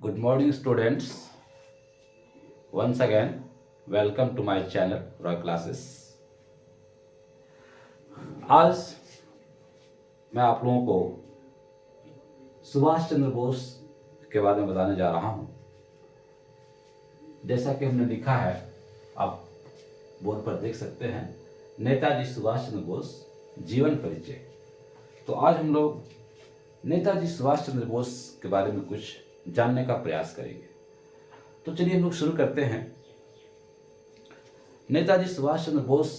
Good morning, students. Once again, welcome to my channel, Roy Classes. आज मैं आप लोगों को सुभाष चंद्र बोस के बारे में बताने जा रहा हूं। जैसा कि हमने लिखा है, आप बोर्ड पर देख सकते हैं, नेताजी सुभाष चंद्र बोस जीवन परिचय। तो आज हम लोग नेताजी सुभाष चंद्र बोस के बारे में कुछ जानने का प्रयास करेंगे। तो चलिए हम लोग शुरू करते हैं। नेताजी सुभाष चंद्र बोस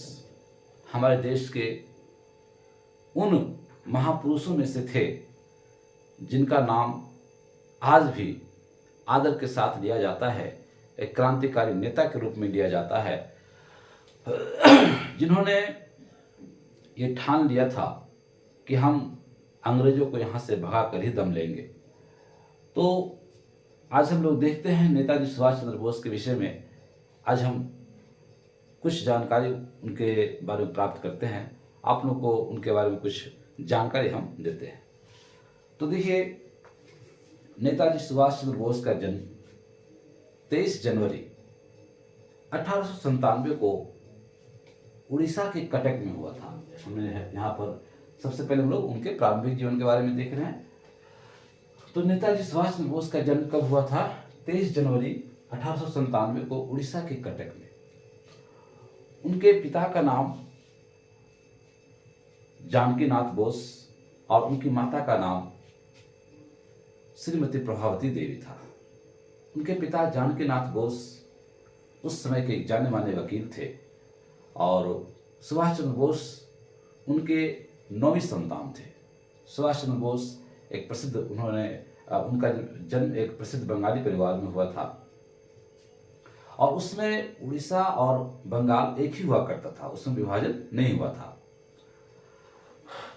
हमारे देश के उन महापुरुषों में से थे जिनका नाम आज भी आदर के साथ लिया जाता है, एक क्रांतिकारी नेता के रूप में लिया जाता है, जिन्होंने ये ठान लिया था कि हम अंग्रेजों को यहाँ से भगा कर ही दम लेंगे। तो आज हम लोग देखते हैं नेताजी सुभाष चंद्र बोस के विषय में। आज हम कुछ जानकारी उनके बारे में प्राप्त करते हैं, आप लोग को उनके बारे में कुछ जानकारी हम देते हैं। तो देखिए, नेताजी सुभाष चंद्र बोस का जन्म 23 जनवरी 1897 को उड़ीसा के कटक में हुआ था। हमने यहाँ पर सबसे पहले हम लोग उनके प्रारंभिक जीवन के बारे में देख रहे हैं। तो नेताजी सुभाष चंद्र बोस का जन्म कब हुआ था? 23 जनवरी 1897 को उड़ीसा के कटक में। उनके पिता का नाम जानकी नाथ बोस और उनकी माता का नाम श्रीमती प्रभावती देवी था। उनके पिता जानकी नाथ बोस उस समय के जाने माने वकील थे और सुभाष चंद्र बोस उनके 9वीं संतान थे। सुभाष चंद्र बोस एक प्रसिद्ध उनका जन्म एक प्रसिद्ध बंगाली परिवार में हुआ था और उसमें उड़ीसा और बंगाल एक ही हुआ करता था, उसमें विभाजन नहीं हुआ था।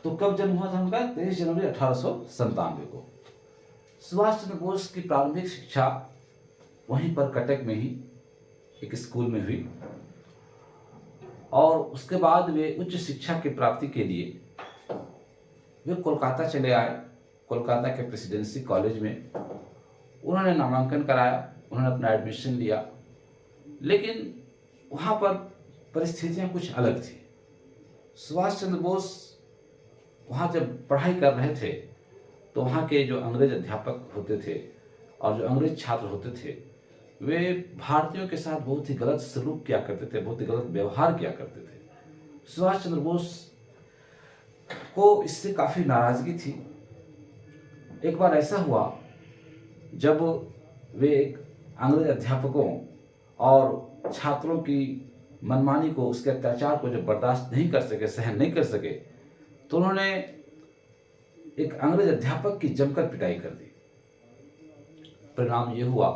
तो कब जन्म हुआ था उनका? 23 जनवरी 1897 को। सुभाष चंद्र बोस की प्रारंभिक शिक्षा वहीं पर कटक में ही एक स्कूल में हुई और उसके बाद वे उच्च शिक्षा की प्राप्ति के लिए वे कोलकाता चले आए। कोलकाता के प्रेसिडेंसी कॉलेज में उन्होंने नामांकन कराया, उन्होंने अपना एडमिशन लिया, लेकिन वहाँ पर परिस्थितियाँ कुछ अलग थी। सुभाष चंद्र बोस वहाँ जब पढ़ाई कर रहे थे तो वहाँ के जो अंग्रेज अध्यापक होते थे और जो अंग्रेज छात्र होते थे, वे भारतीयों के साथ बहुत ही गलत सलूक किया करते थे, बहुत ही गलत व्यवहार किया करते थे। सुभाष चंद्र बोस को इससे काफ़ी नाराज़गी थी। एक बार ऐसा हुआ जब वे एक अंग्रेज अध्यापकों और छात्रों की मनमानी को, उसके अत्याचार को जब बर्दाश्त नहीं कर सके, सहन नहीं कर सके, तो उन्होंने एक अंग्रेज अध्यापक की जमकर पिटाई कर दी। परिणाम ये हुआ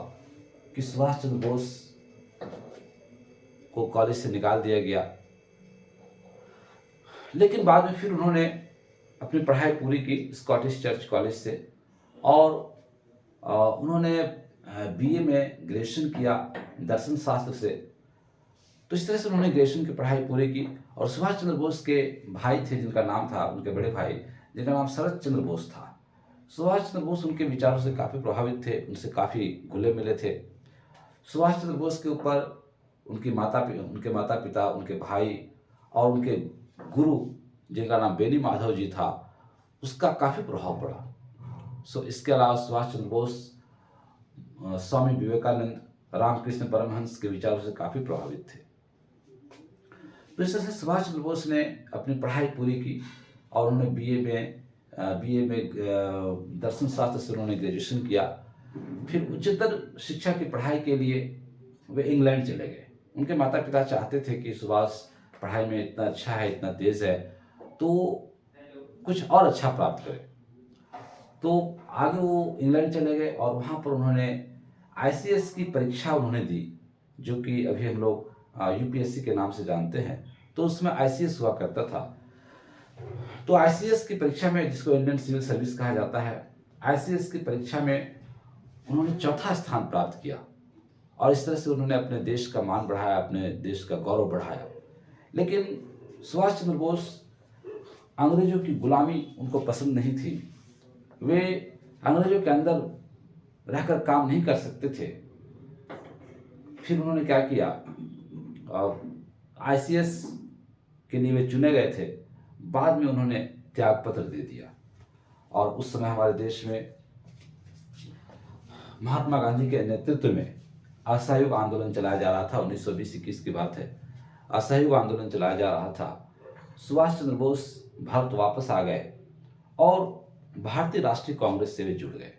कि सुभाष चंद्र बोस को कॉलेज से निकाल दिया गया। लेकिन बाद में फिर उन्होंने अपनी पढ़ाई पूरी की स्कॉटिश चर्च कॉलेज से और उन्होंने बीए में ग्रेजुएशन किया दर्शन शास्त्र से। तो इस तरह से उन्होंने ग्रेजुएशन की पढ़ाई पूरी की और सुभाष चंद्र बोस के भाई थे जिनका नाम था, उनके बड़े भाई जिनका नाम शरद चंद्र बोस था। सुभाष चंद्र बोस उनके विचारों से काफ़ी प्रभावित थे, उनसे काफ़ी घुले मिले थे। सुभाष चंद्र बोस के ऊपर उनके माता पिता, उनके भाई और उनके गुरु जिनका नाम बेनी माधव जी था, उसका काफ़ी प्रभाव पड़ा। इसके अलावा सुभाष चंद्र बोस स्वामी विवेकानंद, रामकृष्ण परमहंस के विचारों से काफ़ी प्रभावित थे। तो इस तरह से सुभाष चंद्र बोस ने अपनी पढ़ाई पूरी की और उन्होंने बीए में दर्शन शास्त्र से उन्होंने ग्रेजुएशन किया। फिर उच्चतर शिक्षा की पढ़ाई के लिए वे इंग्लैंड चले गए। उनके माता पिता चाहते थे कि सुभाष पढ़ाई में इतना अच्छा है, इतना तेज़ है, तो कुछ और अच्छा प्राप्त करे। तो आगे वो इंग्लैंड चले गए और वहाँ पर उन्होंने आईसीएस की परीक्षा उन्होंने दी, जो कि अभी हम लोग यूपीएससी के नाम से जानते हैं। तो उसमें आईसीएस हुआ करता था। तो आईसीएस की परीक्षा में, जिसको इंडियन सिविल सर्विस कहा जाता है, आईसीएस की परीक्षा में उन्होंने चौथा स्थान प्राप्त किया और इस तरह से उन्होंने अपने देश का मान बढ़ाया, अपने देश का गौरव बढ़ाया। लेकिन सुभाष चंद्र बोस, अंग्रेजों की गुलामी उनको पसंद नहीं थी। वे अंग्रेजों के अंदर रहकर काम नहीं कर सकते थे। फिर उन्होंने क्या किया, आईसीएस के लिए वे चुने गए थे। बाद में उन्होंने त्यागपत्र दे दिया और उस समय हमारे देश में महात्मा गांधी के नेतृत्व में असहयोग आंदोलन चलाया जा रहा था। 1920-21 की बात है। असहयोग आंदोलन चलाया जा रहा था। सुभाष चंद्र बोस भारत वापस आ गए और भारतीय राष्ट्रीय कांग्रेस से वे जुड़ गए।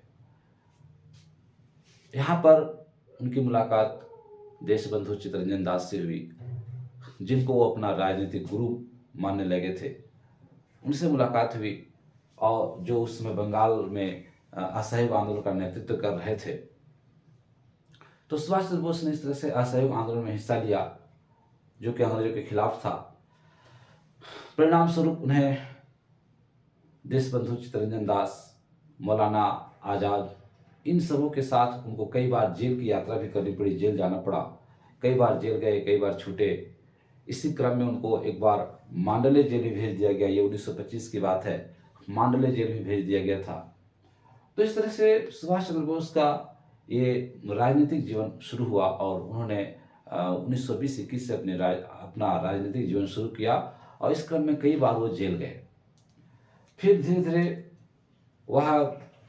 यहाँ पर उनकी मुलाकात देशबंधु चित्तरंजन दास से हुई, जिनको वो अपना राजनीतिक गुरु मानने लगे थे। उनसे मुलाकात हुई और जो उस समय बंगाल में असहयोग आंदोलन का नेतृत्व कर रहे थे। तो सुभाष चंद्र बोस ने इस तरह से असहयोग आंदोलन में हिस्सा लिया जो कि अंग्रेजों के खिलाफ था। परिणाम स्वरूप उन्हें देशबंधु चित्तरंजन दास, मौलाना आज़ाद, इन सबों के साथ उनको कई बार जेल की यात्रा भी करनी पड़ी, जेल जाना पड़ा। कई बार जेल गए, कई बार छूटे। इसी क्रम में उनको एक बार मांडले जेल भी भेज दिया गया। ये 1925 की बात है। मांडले जेल भी भेज दिया गया था। तो इस तरह से सुभाष चंद्र बोस का ये राजनीतिक जीवन शुरू हुआ और उन्होंने 1920-21 से अपना राजनीतिक जीवन शुरू किया और इस क्रम में कई बार वो जेल गए। फिर धीरे धीरे वह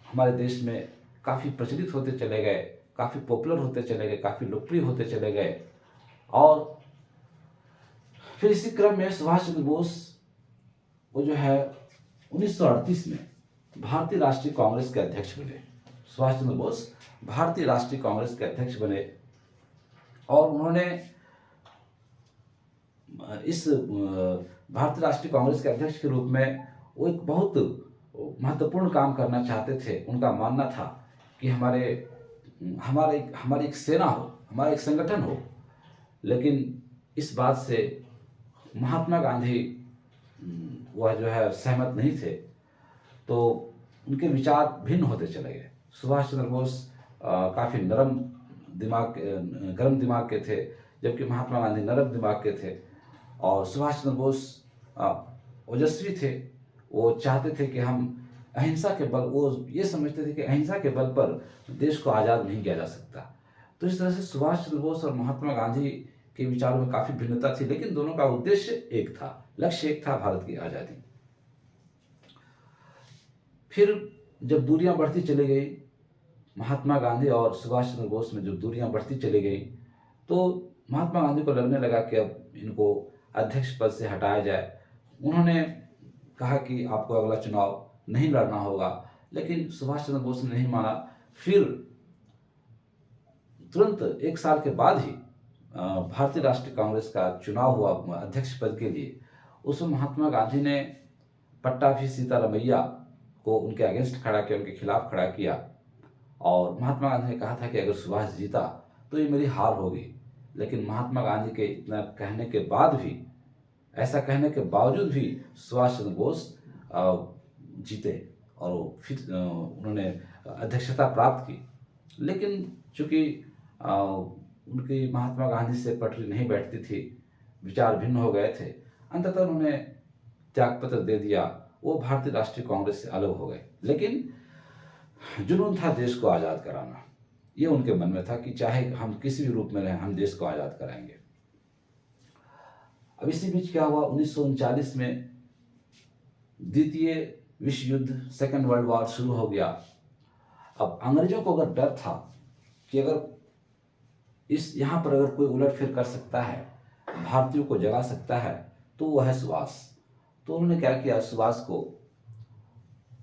हमारे देश में काफ़ी प्रचलित होते चले गए, काफ़ी पॉपुलर होते चले गए, काफ़ी लोकप्रिय होते चले गए। और फिर इसी क्रम में सुभाष चंद्र बोस वो जो है 1938 में भारतीय राष्ट्रीय कांग्रेस के अध्यक्ष बने। सुभाष चंद्र बोस भारतीय राष्ट्रीय कांग्रेस के अध्यक्ष बने और उन्होंने इस भारतीय राष्ट्रीय कांग्रेस के अध्यक्ष के रूप में वो एक बहुत महत्वपूर्ण काम करना चाहते थे। उनका मानना था कि हमारी एक सेना हो, हमारा एक संगठन हो। लेकिन इस बात से महात्मा गांधी वह जो है सहमत नहीं थे, तो उनके विचार भिन्न होते चले गए। सुभाष चंद्र बोस काफ़ी गर्म दिमाग के थे, जबकि महात्मा गांधी नरम दिमाग के थे। और सुभाष चंद्र बोस ओजस्वी थे। वो चाहते थे कि हम अहिंसा के बल, वो ये समझते थे कि अहिंसा के बल पर देश को आज़ाद नहीं किया जा सकता। तो इस तरह से सुभाष चंद्र बोस और महात्मा गांधी के विचारों में काफ़ी भिन्नता थी, लेकिन दोनों का उद्देश्य एक था, लक्ष्य एक था, भारत की आज़ादी। फिर जब दूरियां बढ़ती चली गई, महात्मा गांधी और सुभाष चंद्र बोस में जब दूरियां बढ़ती चली गई, तो महात्मा गांधी को लगने लगा कि अब इनको अध्यक्ष पद से हटाया जाए। उन्होंने कहा कि आपको अगला चुनाव नहीं लड़ना होगा, लेकिन सुभाष चंद्र बोस ने नहीं माना। फिर तुरंत 1 साल के बाद ही भारतीय राष्ट्रीय कांग्रेस का चुनाव हुआ अध्यक्ष पद के लिए। उसमें महात्मा गांधी ने पट्टाभी सीतारामैया को उनके अगेंस्ट खड़ा किया, उनके खिलाफ खड़ा किया। और महात्मा गांधी ने कहा था कि अगर सुभाष जीता तो ये मेरी हार होगी। लेकिन महात्मा गांधी के इतना कहने के बाद भी, ऐसा कहने के बावजूद भी सुभाष चंद्र बोस जीते और फिर उन्होंने अध्यक्षता प्राप्त की। लेकिन चूंकि उनकी महात्मा गांधी से पटरी नहीं बैठती थी, विचार भिन्न हो गए थे, अंततः उन्होंने त्यागपत्र दे दिया। वो भारतीय राष्ट्रीय कांग्रेस से अलग हो गए। लेकिन जुनून था देश को आज़ाद कराना। ये उनके मन में था कि चाहे हम किसी भी रूप में रहें, हम देश को आज़ाद कराएंगे। अब इसी बीच क्या हुआ, 1939 में द्वितीय विश्व युद्ध, सेकेंड वर्ल्ड वॉर शुरू हो गया। अब अंग्रेजों को अगर डर था कि अगर यहाँ पर अगर कोई उलटफेर कर सकता है, भारतीयों को जगा सकता है, तो वह है सुभाष। तो उन्होंने क्या किया, सुभाष को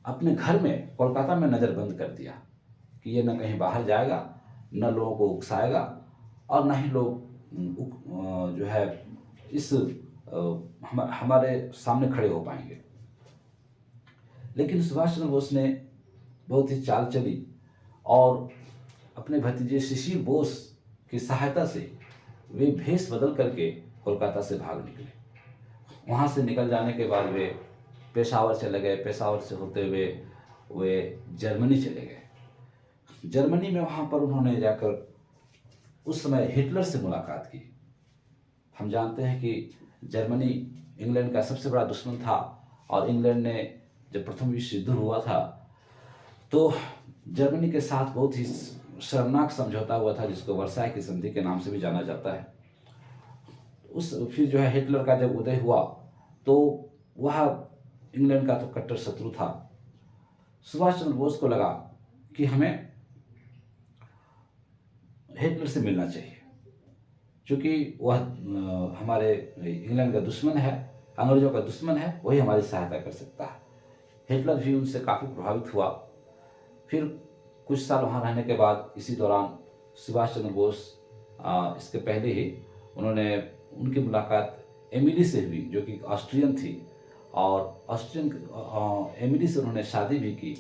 अपने घर में कोलकाता में नज़रबंद कर दिया कि ये न कहीं बाहर जाएगा, न लोगों को उकसाएगा और न ही लोग जो है इस हमारे सामने खड़े हो पाएंगे। लेकिन सुभाष चंद्र बोस ने बहुत ही चाल चली और अपने भतीजे शिशिर बोस की सहायता से वे भेष बदल करके कोलकाता से भाग निकले। वहाँ से निकल जाने के बाद वे पेशावर चले गए। पेशावर से होते हुए वे जर्मनी चले गए। जर्मनी में वहाँ पर उन्होंने जाकर उस समय हिटलर से मुलाकात की। हम जानते हैं कि जर्मनी इंग्लैंड का सबसे बड़ा दुश्मन था और इंग्लैंड ने जब प्रथम विश्व युद्ध हुआ था तो जर्मनी के साथ बहुत ही शर्मनाक समझौता हुआ था, जिसको वर्साई की संधि के नाम से भी जाना जाता है। फिर जो है हिटलर का जब उदय हुआ तो वह इंग्लैंड का तो कट्टर शत्रु था। सुभाष चंद्र बोस को लगा कि हमें हिटलर से मिलना चाहिए, क्योंकि वह हमारे इंग्लैंड का दुश्मन है, अंग्रेजों का दुश्मन है, वही हमारी सहायता कर सकता है। हिटलर भी उनसे काफ़ी प्रभावित हुआ। फिर कुछ साल वहाँ रहने के बाद इसी दौरान सुभाष चंद्र बोस इसके पहले ही उनकी मुलाकात एमिली से हुई, जो कि ऑस्ट्रियन थी, और ऑस्ट्रियन एमिली से उन्होंने शादी भी की।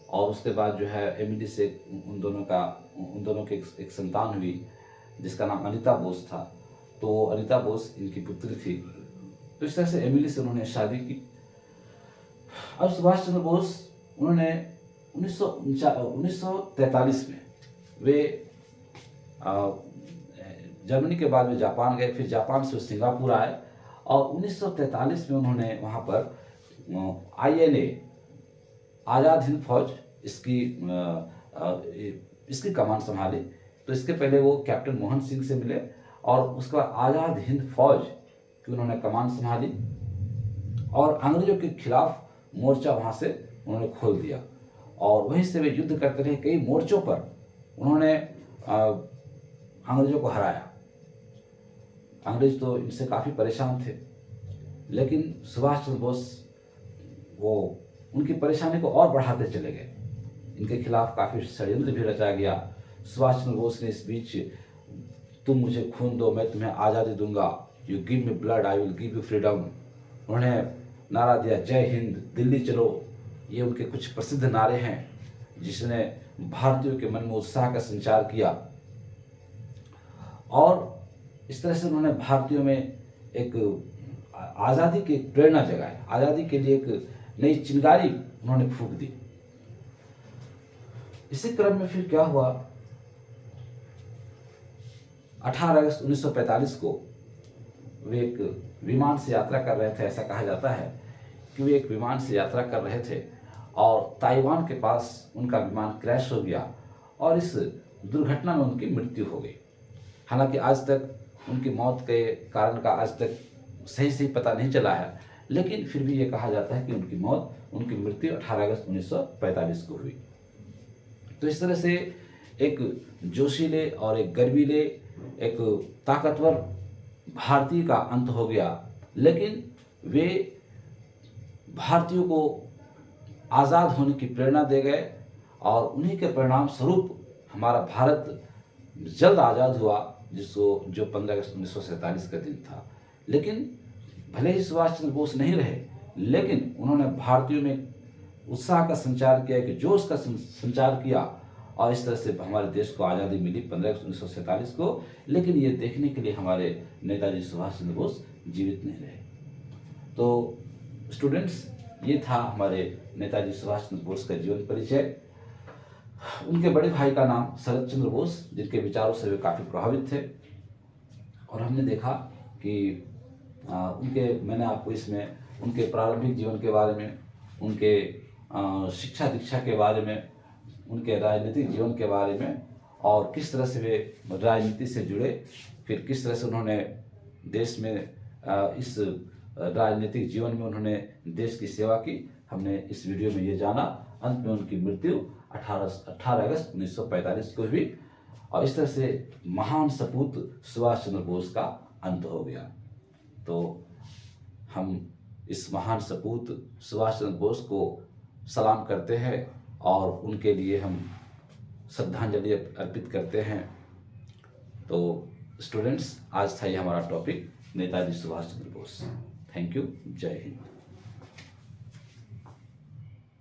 और उसके बाद जो है एमिली से उन दोनों के एक संतान हुई, जिसका नाम अनीता बोस था। तो अनीता बोस इनकी पुत्री थी। तो इस तरह से एमिली से उन्होंने शादी की। अब सुभाष चंद्र बोस उन्होंने 1943 में वे जर्मनी के बाद में जापान गए, फिर जापान से सिंगापुर आए, और 1943 में उन्होंने वहाँ पर INA आज़ाद हिंद फौज इसकी कमान संभाली। तो इसके पहले वो कैप्टन मोहन सिंह से मिले, और उसके बाद आज़ाद हिंद फौज की उन्होंने कमान संभाली, और अंग्रेजों के खिलाफ मोर्चा वहाँ से उन्होंने खोल दिया, और वहीं से वे युद्ध करते रहे। कई मोर्चों पर उन्होंने अंग्रेजों को हराया। अंग्रेज तो इनसे काफ़ी परेशान थे, लेकिन सुभाष चंद्र बोस वो उनकी परेशानी को और बढ़ाते चले गए। इनके खिलाफ काफ़ी षड्यंत्र भी रचा गया। सुभाष चंद्र बोस ने इस बीच, तुम मुझे खून दो, मैं तुम्हें आज़ादी दूंगा, you give me blood, I will give you freedom, उन्होंने नारा दिया, जय हिंद, दिल्ली चलो। ये उनके कुछ प्रसिद्ध नारे हैं, जिसने भारतीयों के मन में उत्साह का संचार किया, और इस तरह से उन्होंने भारतीयों में एक आज़ादी की प्रेरणा जगाई। आज़ादी के लिए एक नई चिंगारी उन्होंने फूंक दी। इसी क्रम में फिर क्या हुआ, 18 अगस्त 1945 को वे एक विमान से यात्रा कर रहे थे। ऐसा कहा जाता है कि वे एक विमान से यात्रा कर रहे थे, और ताइवान के पास उनका विमान क्रैश हो गया, और इस दुर्घटना में उनकी मृत्यु हो गई। हालांकि आज तक उनकी मौत के कारण का आज तक सही पता नहीं चला है, लेकिन फिर भी ये कहा जाता है कि उनकी मृत्यु 18 अगस्त 1945 को हुई। तो इस तरह से एक जोशीले और एक गर्वीले, एक ताकतवर भारतीय का अंत हो गया, लेकिन वे भारतीयों को आज़ाद होने की प्रेरणा दे गए, और उन्हीं के परिणाम स्वरूप हमारा भारत जल्द आज़ाद हुआ, जो 15 अगस्त 1947 का दिन था। लेकिन भले ही सुभाष चंद्र बोस नहीं रहे, लेकिन उन्होंने भारतीयों में उत्साह का संचार किया, कि जोश का संचार किया, और इस तरह से हमारे देश को आज़ादी मिली 15 अगस्त 1947 को। लेकिन ये देखने के लिए हमारे नेताजी सुभाष चंद्र बोस जीवित नहीं रहे। तो स्टूडेंट्स, ये था हमारे नेताजी सुभाष चंद्र बोस का जीवन परिचय। उनके बड़े भाई का नाम शरद चंद्र बोस, जिनके विचारों से वे काफ़ी प्रभावित थे, और हमने देखा कि मैंने आपको इसमें उनके प्रारंभिक जीवन के बारे में, उनके शिक्षा दीक्षा के बारे में, उनके राजनीतिक जीवन के बारे में, और किस तरह से वे राजनीति से जुड़े, फिर किस तरह से उन्होंने देश में इस राजनीतिक जीवन में उन्होंने देश की सेवा की, हमने इस वीडियो में ये जाना। अंत में उनकी मृत्यु 18 अगस्त 1945 को हुई, और इस तरह से महान सपूत सुभाष चंद्र बोस का अंत हो गया। तो हम इस महान सपूत सुभाष चंद्र बोस को सलाम करते हैं, और उनके लिए हम श्रद्धांजलि अर्पित करते हैं। तो स्टूडेंट्स, आज था ये हमारा topic, Netaji Subhash Chandra Bose. Thank you. जय हिंद।